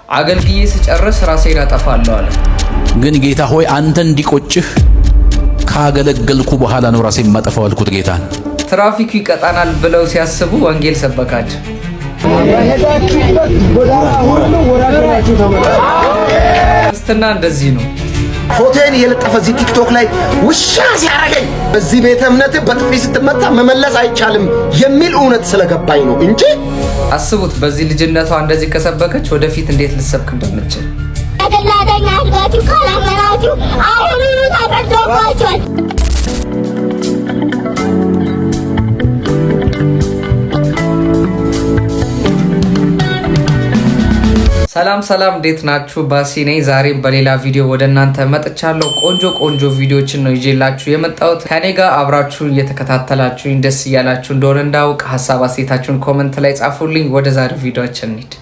አገልግዬ ስጨርስ ራሴን አጠፋለሁ አለ። ግን ጌታ ሆይ አንተ እንዲቆጭህ ካገለገልኩ በኋላ ነው ራሴን ማጠፋው አልኩት ጌታን። ትራፊኩ ይቀጣናል ብለው ሲያስቡ ወንጌል ሰበካቸው። ክርስትና እንደዚህ ነው። ፎቶዬን እየለጠፈ እዚህ ቲክቶክ ላይ ውሻ ሲያረገኝ በዚህ ቤተ እምነት በጥፊ ስትመታ መመለስ አይቻልም የሚል እውነት ስለገባኝ ነው እንጂ አስቡት፣ በዚህ ልጅነቷ እንደዚህ ከሰበከች ወደፊት እንዴት ልትሰብክ እንደምትችል። አደላደኛ አልጋችሁ ካላመናችሁ አሁኑኑ ተቀርጾባችኋል። ሰላም ሰላም፣ እንዴት ናችሁ? ባሲ ነኝ። ዛሬም በሌላ ቪዲዮ ወደ እናንተ መጥቻለሁ። ቆንጆ ቪዲዮችን ነው ይዤላችሁ የመጣሁት። ከኔ ጋር አብራችሁ እየተከታተላችሁኝ ደስ እያላችሁ እንደሆነ እንዳውቅ ሀሳብ አስተያየታችሁን ኮመንት ላይ ጻፉልኝ። ወደ ዛሬው ቪዲዮአችን እንሂድ።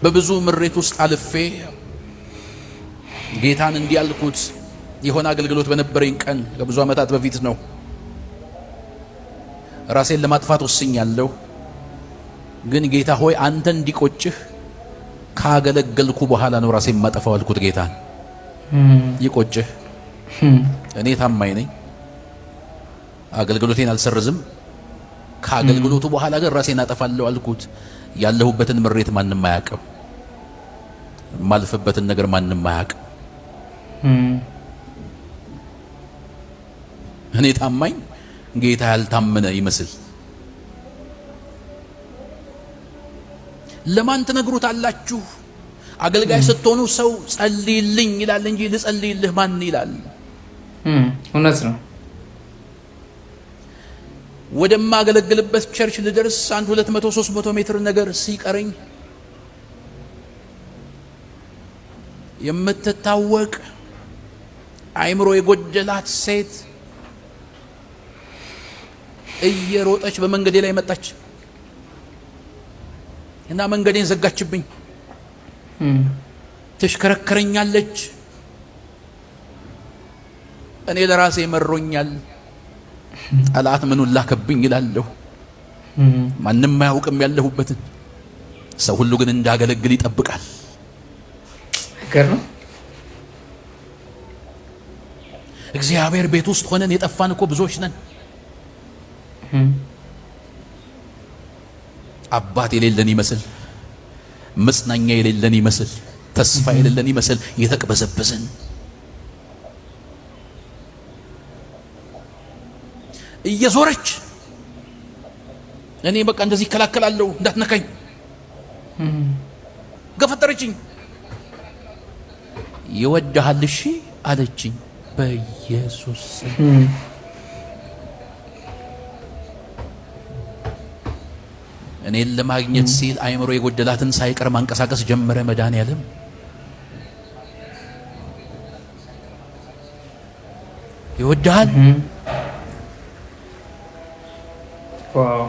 በብዙ ምሬት ውስጥ አልፌ ጌታን እንዲያልኩት የሆነ አገልግሎት በነበረኝ ቀን ከብዙ ዓመታት በፊት ነው። ራሴን ለማጥፋት ወስኛለሁ። ግን ጌታ ሆይ አንተ እንዲቆጭህ ካገለገልኩ በኋላ ነው ራሴን ማጠፋው አልኩት ጌታን። ይቆጭህ፣ እኔ ታማኝ ነኝ፣ አገልግሎቴን አልሰርዝም። ካገልግሎቱ በኋላ ግን ራሴን አጠፋለሁ አልኩት። ያለሁበትን ምሬት ማንም አያውቅም፣ ማልፈበትን ነገር ማንም አያውቅም። እኔ ታማኝ፣ ጌታ ያልታመነ ይመስል ለማን ትነግሩታላችሁ? አገልጋይ ስትሆኑ ሰው ጸልይልኝ ይላል እንጂ ልጸልይልህ ማን ይላል? እውነት ነው። ወደማገለግልበት ቸርች ልደርስ 200-300 ሜትር ነገር ሲቀረኝ የምትታወቅ አይምሮ የጎደላት ሴት እየሮጠች በመንገዴ ላይ መጣች እና መንገዴን ዘጋችብኝ። ትሽከረከረኛለች። እኔ ለራሴ መሮኛል። ጠላት ምኑን ላከብኝ ይላለሁ። ማንም አያውቅም ያለሁበትን። ሰው ሁሉ ግን እንዳገለግል ይጠብቃል። እግዚአብሔር ቤት ውስጥ ሆነን የጠፋን እኮ ብዙዎች ነን። አባት የሌለን ይመስል፣ መጽናኛ የሌለን ይመስል፣ ተስፋ የሌለን ይመስል የተቅበዘበዘን እየዞረች እኔ በቃ እንደዚህ ይከላከላለሁ እንዳትነካኝ ገፈጠረችኝ። ይወድሃል እሺ አለችኝ በኢየሱስ እኔን ለማግኘት ሲል አይምሮ የጎደላትን ሳይቀር ማንቀሳቀስ ጀመረ። መድኃኒዓለም ይወድሃል። ዋው!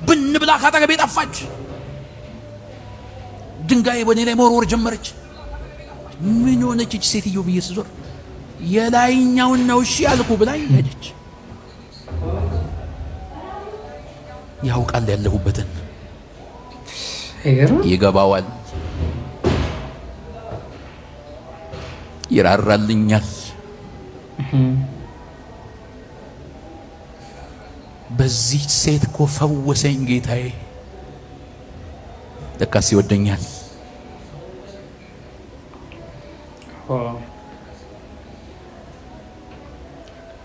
ብን ብላ ካጠገቤ ጠፋች። ድንጋይ በኔ ላይ መወርወር ጀመረች። ምን ሆነች እቺ ሴትዮ ብዬ ስዞር የላይኛውን ነው እሺ አልኩ ብላኝ ሄደች። ያውቃል ያለሁበትን፣ ይገባዋል፣ ይራራልኛል። በዚህ ሴት እኮ ፈወሰኝ ጌታዬ። ለካስ ይወደኛል።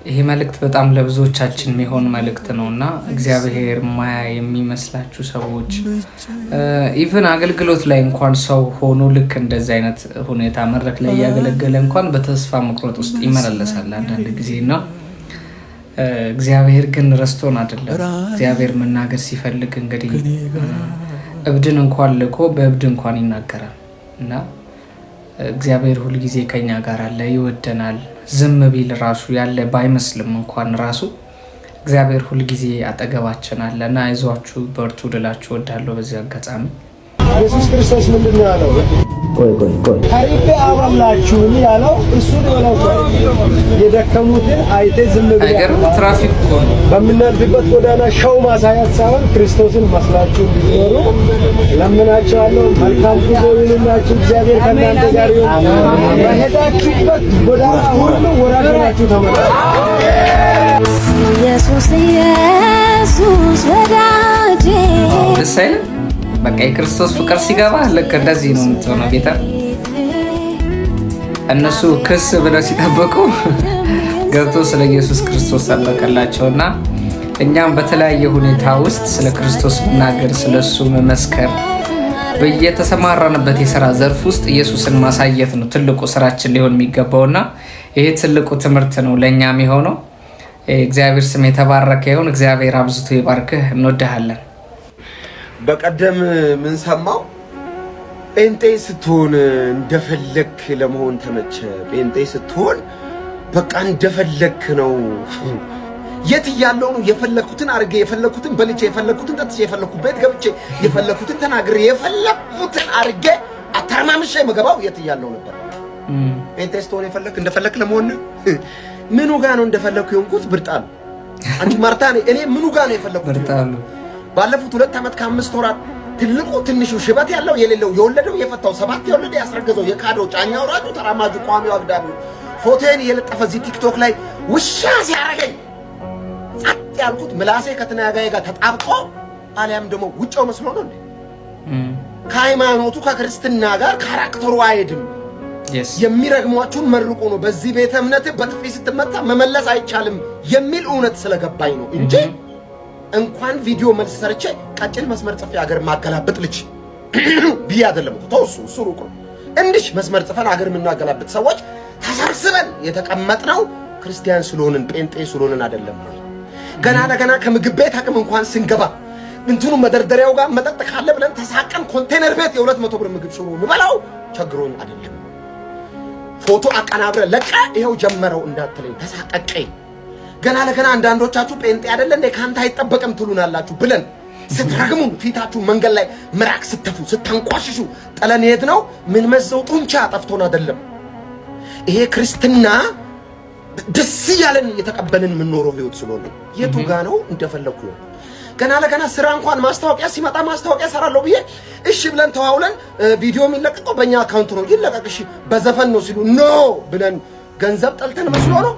ይሄ መልእክት በጣም ለብዙዎቻችን የሚሆን መልእክት ነውና እግዚአብሔር ማያ የሚመስላችሁ ሰዎች ኢቭን አገልግሎት ላይ እንኳን ሰው ሆኖ ልክ እንደዚህ አይነት ሁኔታ መድረክ ላይ ያገለገለ እንኳን በተስፋ መቁረጥ ውስጥ ይመላለሳል አንዳንድ ጊዜና እግዚአብሔር ግን ረስቶን አይደለም። እግዚአብሔር መናገር ሲፈልግ እንግዲህ እብድን እንኳን ልኮ በእብድ እንኳን ይናገራል እና እግዚአብሔር ሁሉ ጊዜ ከኛ ጋር አለ፣ ይወደናል። ዝም ቢል ራሱ ያለ ባይመስልም እንኳን ራሱ እግዚአብሔር ሁሉ ጊዜ አጠገባችን አለና አይዟችሁ በርቱ ልላችሁ እወዳለሁ። በዚህ አጋጣሚ ኢየሱስ ክርስቶስ ምንድነው ያለው? ቆይ ታሪክ አብራላችሁ ያለው እሱ ነው። የደከሙትን አይተ ዝም ብለህ ትራፊክ ቆም በሚነድበት ጎዳና ሸው ማሳያት ሳይሆን ክርስቶስን መስላችሁ እንዲኖሩ ለምናችኋለሁ። መልካም ጉዞ ይሁንላችሁ። እግዚአብሔር ከእናንተ ጋር ይሁን። በሄዳችሁበት ጎዳና ሁሉ ወራጅናችሁ ተመለሱ። ኢየሱስ ወዳጄ እሰይ በቃ የክርስቶስ ፍቅር ሲገባ ልክ እንደዚህ ነው የምትሆነው። ጌታ እነሱ ክስ ብለው ሲጠበቁ ገብቶ ስለ ኢየሱስ ክርስቶስ ሰበከላቸውና እኛም በተለያየ ሁኔታ ውስጥ ስለ ክርስቶስ መናገር፣ ስለሱ መመስከር፣ በየተሰማራንበት የሥራ ዘርፍ ውስጥ ኢየሱስን ማሳየት ነው ትልቁ ስራችን ሊሆን የሚገባውና ይሄ ትልቁ ትምህርት ነው ለእኛም የሆነው። እግዚአብሔር ስም የተባረከ ይሁን። እግዚአብሔር አብዝቶ ይባርክህ። እንወድሃለን። በቀደም ምን ሰማው? ጴንጤ ስትሆን እንደፈለክ ለመሆን ተመቸ። ጴንጤ ስትሆን በቃ እንደፈለክ ነው። የት እያለው ነው የፈለኩትን አርጌ የፈለኩትን በልቼ የፈለኩትን ጠጥቼ የፈለኩት ቤት ገብቼ የፈለኩትን ተናግሬ የፈለኩትን አርጌ አተርማምሼ መገባው የት እያለው ነበር። ጴንጤ ስትሆን የፈለክ እንደፈለክ ለመሆን ምኑ ጋር ነው እንደፈለኩ የሆንኩት? ብርጣሉ አንቺ ማርታ እኔ ምኑ ጋር ነው የፈለኩት? ብርጣሉ ባለፉት 2 ዓመት ከ5 ወራት ትልቁ ትንሹ ሽበት ያለው የሌለው የወለደው የፈታው 7 የወለደ ያስረገዘው የካደው ጫኛው ራጁ ተራማጁ ቋሚው አግዳሚው ፎቶዬን የለጠፈ እዚህ ቲክቶክ ላይ ውሻ ሲያረገኝ ጸጥ ያልኩት ምላሴ ከትናጋዬ ጋር ተጣብቆ አሊያም ደግሞ ውጫው መስሎ ነው እንዴ? ከሃይማኖቱ ከክርስትና ጋር ካራክተሩ አይሄድም። የሚረግሟችሁን መርቁ ነው። በዚህ ቤተ እምነት በጥፊ ስትመታ መመለስ አይቻልም የሚል እውነት ስለገባኝ ነው እንጂ እንኳን ቪዲዮ መልስ ሰርቼ ቀጭን መስመር ጽፌ አገር ማገላበጥ ልጅ ቢያ አይደለም እኮ ተውሱ ሩቅ ነው። እንዲሽ መስመር ጽፈን አገር የምናገላበጥ ሰዎች ተሰብስበን የተቀመጥነው ክርስቲያን ስለሆንን ጴንጤ ስለሆንን አይደለም። ገና ለገና ከምግብ ቤት አቅም እንኳን ስንገባ እንትኑ መደርደሪያው ጋር መጠጥ ካለ ብለን ተሳቀን ኮንቴነር ቤት የ200 ብር ምግብ ሽሮ ምበላው ቸግሮኝ አይደለም። ፎቶ አቀናብረ ለቀ ይሄው ጀመረው እንዳትለኝ ተሳቀቀኝ። ገና ለገና አንዳንዶቻችሁ ጴንጤ አይደለ እንዴ ካንተ አይጠበቅም ትሉናላችሁ ብለን ስትረግሙን ፊታችሁ መንገድ ላይ ምራቅ ስተፉ ስተንቋሽሹ ጠለን ሄድ ነው ምን መዘው ጡንቻ ጠፍቶን አይደለም። ይሄ ክርስትና ደስ ያለን የተቀበልን የምንኖረው ህይወት ስለሆነ የቱ ጋ ነው እንደፈለኩ ነው። ገና ለገና ስራ እንኳን ማስታወቂያ ሲመጣ ማስታወቂያ ሰራለሁ ብዬ እሺ ብለን ተዋውለን ቪዲዮ የሚለቀቀው በእኛ አካውንት ነው ይለቀቅ እሺ በዘፈን ነው ሲሉ ኖ ብለን ገንዘብ ጠልተን መስሎ ነው።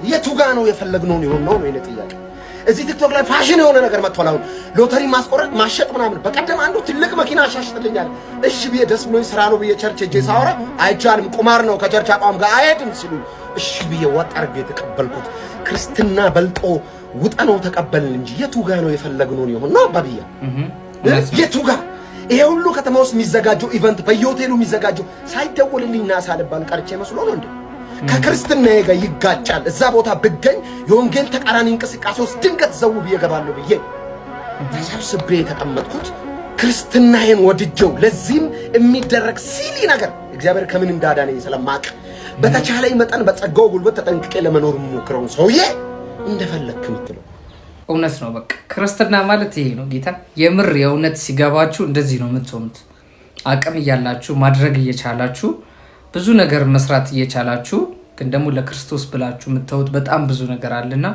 የቱ ጋ ነው የፈለግነውን ይሆን ነው የኔ ጥያቄ። እዚህ ቲክቶክ ላይ ፋሽን የሆነ ነገር መጥቷል። አሁን ሎተሪ ማስቆረጥ ማሸጥ ምናምን። በቀደም አንዱ ትልቅ መኪና አሻሽጥልኛል እሺ ብዬ ደስ ብሎኝ ስራ ነው ብዬ ቸርች ሄጄ ሳወራ አይቻልም ቁማር ነው ከቸርች አቋም ጋር አይሄድም ሲሉ እሺ ብዬ ወጥ አድርጌ የተቀበልኩት ክርስትና በልጦ ውጠነው ተቀበልን እንጂ የቱ ጋ ነው የፈለግነውን ይሆን ነው ባቢያ የቱ ጋ ይሄ ሁሉ ከተማ ውስጥ የሚዘጋጀው ኢቨንት በየሆቴሉ የሚዘጋጀው ሳይደወልልኝ ና ሳልባል ቀርቼ መስሎ ነው እንዴ? ከክርስትናዬ ጋር ይጋጫል። እዛ ቦታ ብገኝ የወንጌል ተቃራኒ እንቅስቃሴ ውስጥ ድንገት ዘው ብዬ እገባለሁ ብዬ ተሰብስቤ የተቀመጥኩት ክርስትናዬን ወድጀው ለዚህም የሚደረግ ሲሊ ነገር እግዚአብሔር ከምን እንዳዳነኝ ስለማቅ በተቻለኝ መጠን በጸጋው ጉልበት ተጠንቅቄ ለመኖር የምሞክረው ሰውዬ እንደፈለክ ምትለው እውነት ነው። በቃ ክርስትና ማለት ይሄ ነው። ጌታ የምር የእውነት ሲገባችሁ እንደዚህ ነው የምትሆኑት። አቅም እያላችሁ ማድረግ እየቻላችሁ ብዙ ነገር መስራት እየቻላችሁ ግን ደግሞ ለክርስቶስ ብላችሁ የምትተውት በጣም ብዙ ነገር አለና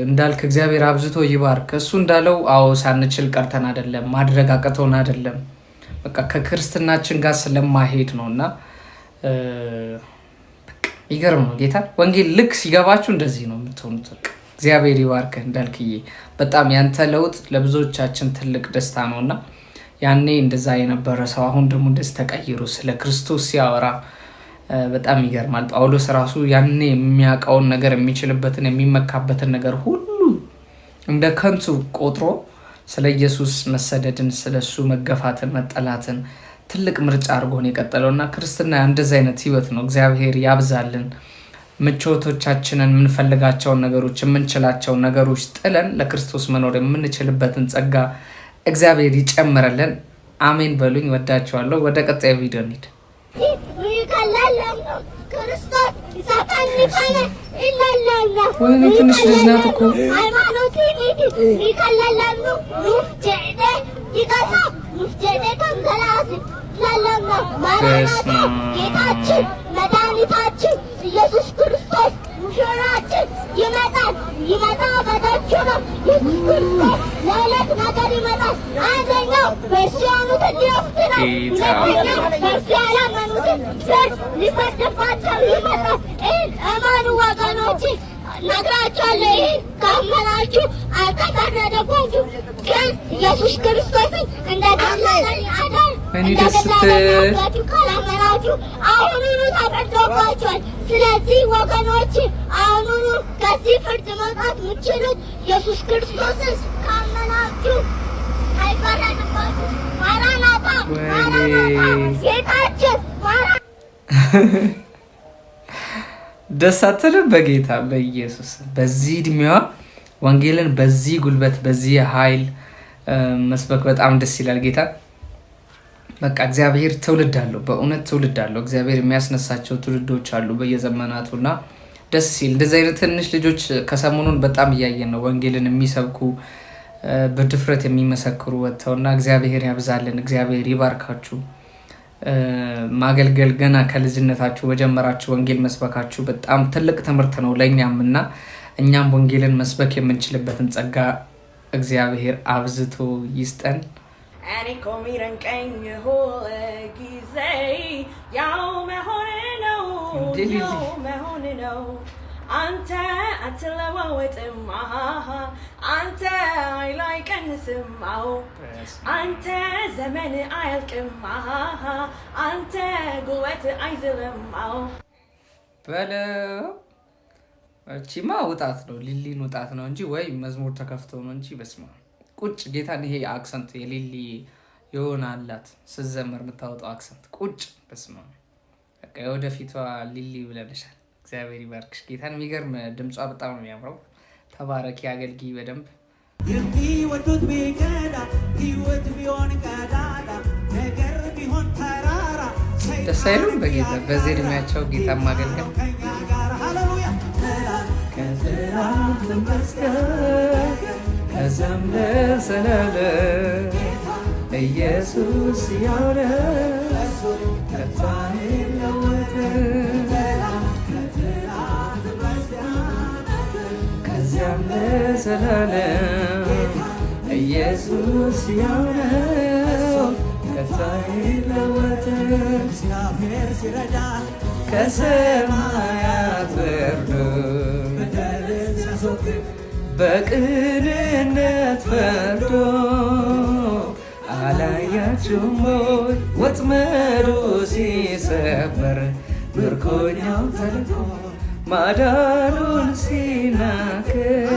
እንዳልክ እግዚአብሔር አብዝቶ ይባርክ። እሱ እንዳለው አዎ ሳንችል ቀርተን አይደለም፣ ማድረግ አቅቶን አይደለም። በቃ ከክርስትናችን ጋር ስለማሄድ ነውና ይገርም ነው። ጌታ ወንጌል ልክ ሲገባችሁ እንደዚህ ነው የምትሆኑት። እግዚአብሔር ይባርክ እንዳልክዬ። በጣም ያንተ ለውጥ ለብዙዎቻችን ትልቅ ደስታ ነውና ያኔ እንደዛ የነበረ ሰው አሁን ደግሞ እንደዚህ ተቀይሮ ስለ ክርስቶስ ሲያወራ በጣም ይገርማል። ጳውሎስ ራሱ ያኔ የሚያውቀውን ነገር የሚችልበትን የሚመካበትን ነገር ሁሉ እንደ ከንቱ ቆጥሮ ስለ ኢየሱስ መሰደድን፣ ስለሱ መገፋትን፣ መጠላትን ትልቅ ምርጫ አድርጎን የቀጠለውና ክርስትና እንደዚህ አይነት ህይወት ነው። እግዚአብሔር ያብዛልን። ምቾቶቻችንን፣ የምንፈልጋቸውን ነገሮች፣ የምንችላቸውን ነገሮች ጥለን ለክርስቶስ መኖር የምንችልበትን ጸጋ እግዚአብሔር ይጨምረልን። አሜን በሉኝ። ወዳችኋለሁ። ወደ ቀጣዩ ቪዲዮ እንሂድ። ወይኔ ትንሽ ልጅ ናት እኮ ጌታችን መድኃኒታችን ኢየሱስ ክርስቶስ ሙሽራችን ይመጣል። በደጁ ነው ኢየሱስ ክርስቶስ ለዕለት ነገር ይመጣል። አንደኛው በእርሱ ያሉትን ሊወስድ ነው። ሁለተኛው በእርሱ ያላመኑትን ፍርድ ሊፈርድባቸው ይመጣል። ይህን እመኑ ወገኖቼ፣ ነግራችኋለሁ። ይህን ካመናችሁ አልተፈረደባችሁ። ግን ኢየሱስ ክርስቶስን እንደገለጣችሁ ካላመናችሁ አሁኑኑ ተፈርዶባችኋል። ስለዚህ ወገኖች አሁኑኑ ከዚህ ፍርድ መውጣት የምትችሉት ኢየሱስ ክርስቶስን ካመናችሁ አይፈረድባችሁ። ማራናታ ጌታችን ደስ አትልም? በጌታ በኢየሱስ በዚህ እድሜዋ ወንጌልን በዚህ ጉልበት በዚህ ኃይል መስበክ በጣም ደስ ይላል። ጌታ በቃ እግዚአብሔር ትውልድ አለው፣ በእውነት ትውልድ አለው። እግዚአብሔር የሚያስነሳቸው ትውልዶች አሉ በየዘመናቱና ደስ ሲል እንደዚህ አይነት ትንሽ ልጆች ከሰሞኑን በጣም እያየን ነው። ወንጌልን የሚሰብኩ በድፍረት የሚመሰክሩ ወጥተውና እግዚአብሔር ያብዛልን፣ እግዚአብሔር ይባርካችሁ። ማገልገል ገና ከልጅነታችሁ በጀመራችሁ ወንጌል መስበካችሁ በጣም ትልቅ ትምህርት ነው ለእኛም እና እኛም ወንጌልን መስበክ የምንችልበትን ጸጋ እግዚአብሔር አብዝቶ ይስጠን። እኔ እኮ የሚደንቀኝ ሁል ጊዜ ያው መሆን ነው አንተ አትለዋወጥም፣ አንተ ኃይል አይቀንስም፣ አንተ ዘመን አያልቅም፣ አንተ ጉልበት አይዝልም በለው። እቺማ ውጣት ነው፣ ሊሊን ውጣት ነው እንጂ ወይ መዝሙር ተከፍቶ ነው እንጂ በስማ ቁጭ ጌታን ይሄ አክሰንት የሊሊ የሆነ አላት ስዘመር የምታወጣው አክሰንት ቁጭ በስማ በቃ የወደፊቷ ሊሊ ብለንሻል። እግዚአብሔር ይባርክሽ። ጌታን የሚገርም ድምጿ በጣም ነው የሚያምረው። ተባረኪ፣ አገልግይ በደንብ። የሚወዱት ቢቀዳ ህይወት ቢሆን ቀዳዳ ነገር ቢሆን ተራራ ደስ አይሉም? በጌታ በዚህ እድሜያቸው ጌታን ማገልገል ከትናንት በስቲያ ከዛም ለዘላለም ኢየሱስ ያው ነው ከቶ አይለወጥም። ከዚያም ለዘላለም ኢየሱስ ያው ነው ከቶ አይለወጥም። እግዚአብሔር ሲረዳ ከሰማያት ወርዶ በቅንነት ፈርዶ አላያችሁም ወይ? ወጥመዱ ሲሰበር ምርኮኛው ተልኮ ማዳኑን ሲናገር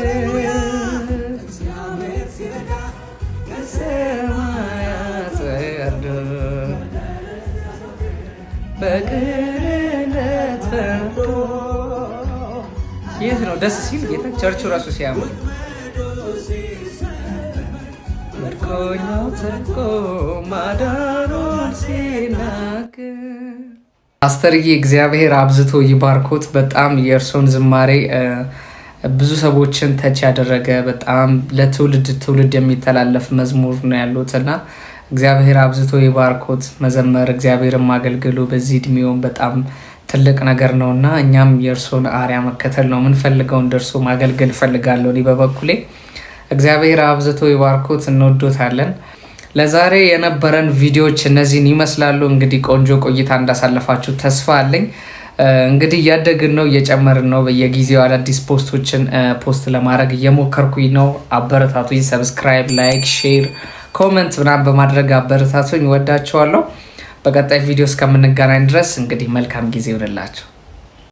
ከሰማያት ወርዶ በቅንነት ፈርዶ። የት ነው ደስ ሲል ጌታ ቸርቹ ራሱ ሲያምር ምርኮኛው ተልኮ ማዳኑን ሲናገር። ፓስተርዬ እግዚአብሔር አብዝቶ ይባርኮት። በጣም የእርሶን ዝማሬ ብዙ ሰዎችን ተች ያደረገ በጣም ለትውልድ ትውልድ የሚተላለፍ መዝሙር ነው ያሉት እና እግዚአብሔር አብዝቶ ይባርኮት። መዘመር እግዚአብሔርን ማገልገሉ በዚህ እድሜውን በጣም ትልቅ ነገር ነው እና እኛም የእርሶን አርያ መከተል ነው የምንፈልገው። እንደርሶ ማገልገል እፈልጋለሁ እኔ በበኩሌ። እግዚአብሔር አብዝቶ ይባርኮት። እንወዶታለን። ለዛሬ የነበረን ቪዲዮዎች እነዚህን ይመስላሉ። እንግዲህ ቆንጆ ቆይታ እንዳሳለፋችሁ ተስፋ አለኝ። እንግዲህ እያደግን ነው፣ እየጨመርን ነው። በየጊዜው አዳዲስ ፖስቶችን ፖስት ለማድረግ እየሞከርኩኝ ነው። አበረታቱኝ። ሰብስክራይብ፣ ላይክ፣ ሼር፣ ኮመንት ምናምን በማድረግ አበረታቱኝ። ወዳችኋለሁ። በቀጣይ ቪዲዮ እስከምንገናኝ ድረስ እንግዲህ መልካም ጊዜ ይሁንላችሁ።